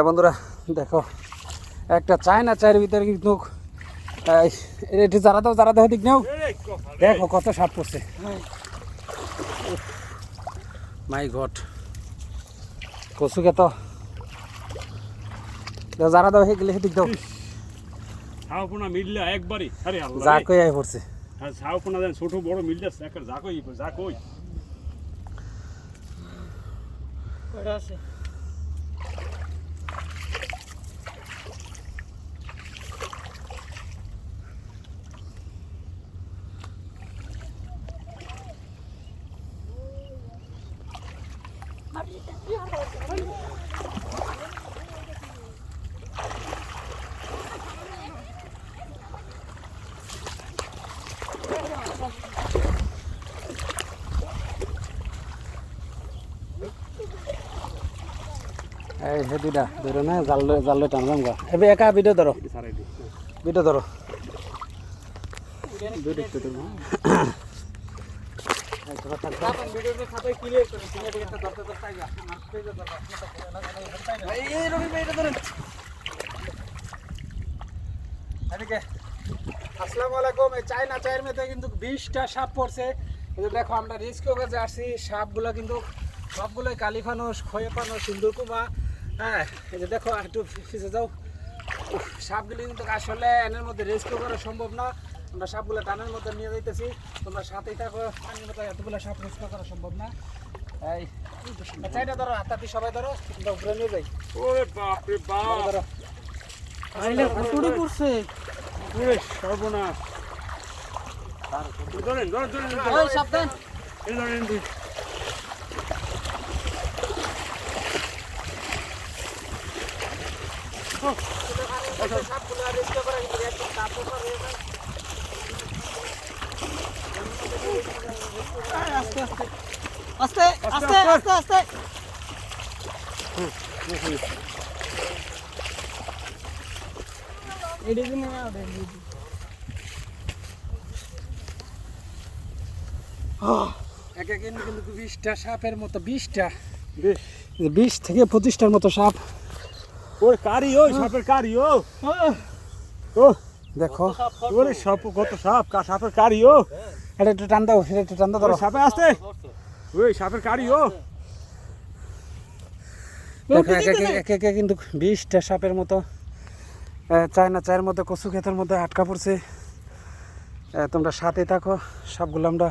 বন্ধুরা দেখো একটা চায়না চায়ের ভিতরে কিন্তু এটি যারা দাও দিক নাও দেখো কত সাপ পড়ছে। মাই গড কচু কে তো যারা দাও গেলে সেদিক দাও ছাউপনা মিললে একবারই আরে আল্লাহ যা কই আই পড়ছে। আর ছাউপনা দেন ছোট বড় মিললে একটা যা কই কয়টা আছে এই হে দুইটা ধরো না জাল টানলাম গা এবে একা ভিডিও ধরো আসসালামু আলাইকুম। এই চায়না চায়ের মধ্যে কিন্তু 20টা সাপ পড়ছে। দেখো আমরা রিস্ক করে আসছি, সাপগুলো কিন্তু সবগুলোই কালী ফানুস, খয়ে ফানুস, সিন্দুর কুমা। হ্যাঁ এই যে দেখো একটু ফিসে যাও, সাপগুলি কিন্তু আসলে এনের মধ্যে রেস্কিউ করা সম্ভব না। আমরা সাপগুলো টানের মধ্যে নিয়ে যাইতেছি, তোমরা সাথেই থাকো। পানির মধ্যে এতগুলো সাপ রেস্কিউ করা সম্ভব না। এই চাইটা ধরো, হাতাতি সবাই ধরো, আমরা উপরে নিয়ে যাই। ওরে বাপ রে বাপ ধরো আইলে কতড়ি পড়ছে ওরে সর্বনাশ ধরেন ওই সাবধান এই ধরেন দুই সাপগুলো রেস্কিউ করা কিন্তু একদম তাড়াতাড়ি হয়ে যায়। আস্তে আস্তে আস্তে আস্তে আস্তে এদিকে নিয়ে নাও এক এক কিন্তু 20টা সাপের মতো, 20 থেকে 25টার মতো সাপ। ওই কারি ওই সাপের কারি ও দেখো ওরে সাপ কত সাপ সাপের কারি ও এটা একটু টান দাও, এটা একটু টান দাও ধরো। সাপে আসতে ওই সাপের কারি ও দেখো এক এক কিন্তু 20টা সাপের মতো চায়না চায়ের মধ্যে কচু ক্ষেতের মধ্যে আটকা পড়ছে। তোমরা সাথে থাকো, সবগুলো আমরা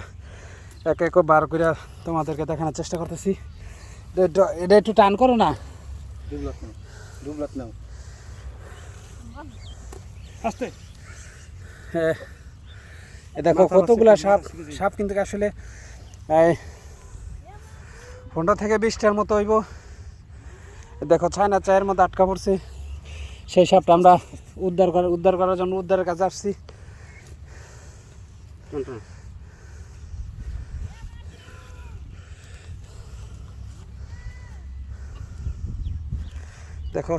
এক এক বার করে তোমাদেরকে দেখানোর চেষ্টা করতেছি। এটা একটু টান করো না, ডুবলাত নাও আসতে। দেখো কতগুলা সাপ কিন্তু আসলে 15 থেকে 20টার মতো হইব। দেখো চায়না চায়ের মধ্যে আটকা পড়ছে, সেই সাপটা আমরা উদ্ধার করার জন্য উদ্ধারের কাছে আসছি। দেখো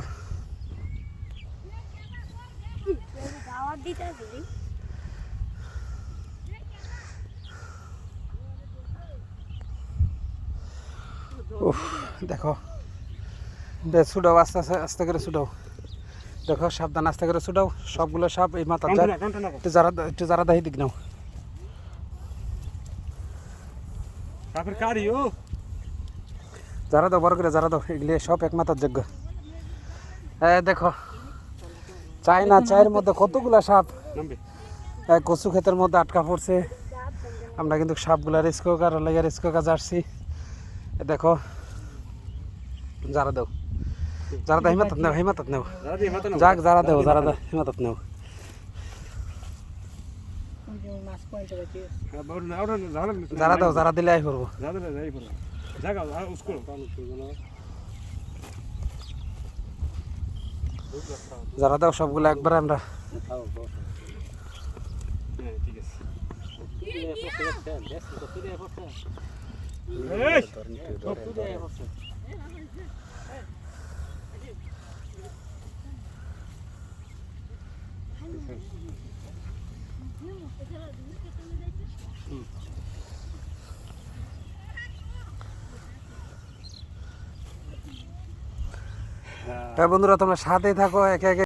দেখো ছুটাও আস্তে আস্তে আস্তে করে ছুটাও। দেখো সাবধান আস্তে করে ছুটাও, সবগুলো সাপ এই মাথা একটু যারা দাহি দিক নাও। সাপের কারি ও যারা দাও বড় করে যারা দাও, এগুলি সব এক মাথার যোগ্য। দেখো চায়না চায়ের মধ্যে কতগুলা সাপ কচু ক্ষেতের মধ্যে আটকা পড়ছে। আমরা কিন্তু সাপগুলা রেস্কিউ করার লাগে রেস্কিউ কাজে আসছি। দেখো যারা দাও হিমাতত নেও যাক, যারা দাও হিমাতত নেও। যারা দিলে আই করবো, যারা দাও সবগুলো একবার আমরা বন্ধুরা তোমরা সাথেই থাকো, একে একে